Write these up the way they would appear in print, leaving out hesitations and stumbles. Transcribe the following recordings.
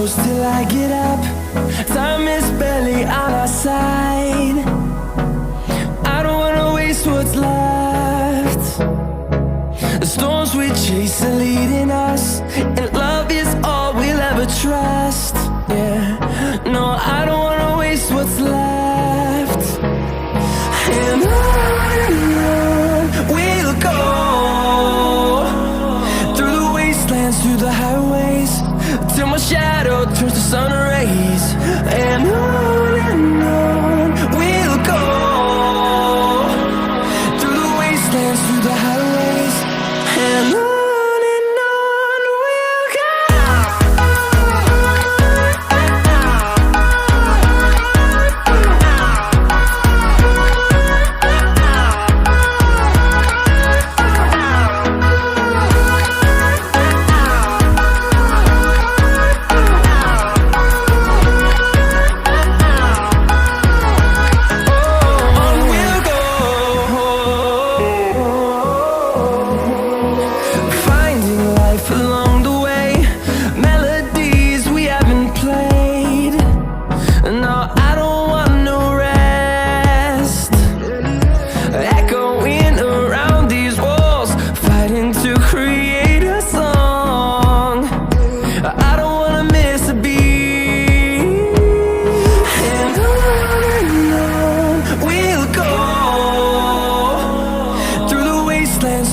close till I get up. Time is barely on our side. I don't wanna waste what's left. The storms we chase are leading us, and love is all we'll ever trust. Yeah, no, I don't wanna waste what's left. And on we'll go, through the wastelands, through the highways, till my shadow turns to sun rays. And on we'll go, through the wastelands, through the highways, and on we'll go.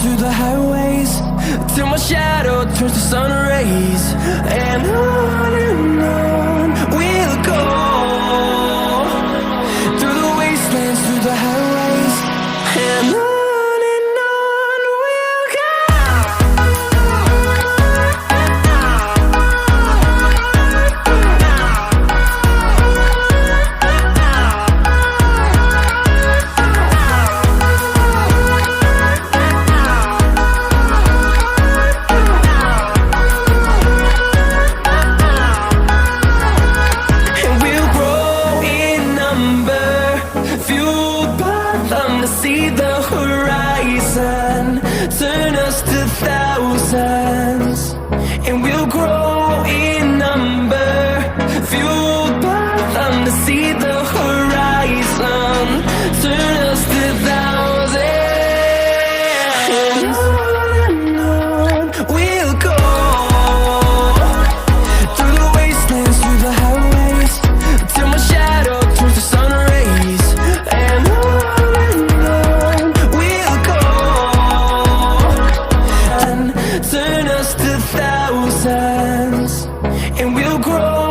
Through the highways, till my shadow turns to sun rays. And on we'll go, through the wastelands, through the highways, and on we'll go. See the horizon, turn us to thousands, and we'll grow in number, fueled by them. To see the horizon, turn us to thousands, and on we'll go, through the wastelands, through the highways, till my shadow turns to sun rays. And turn us to thousands, and we'll grow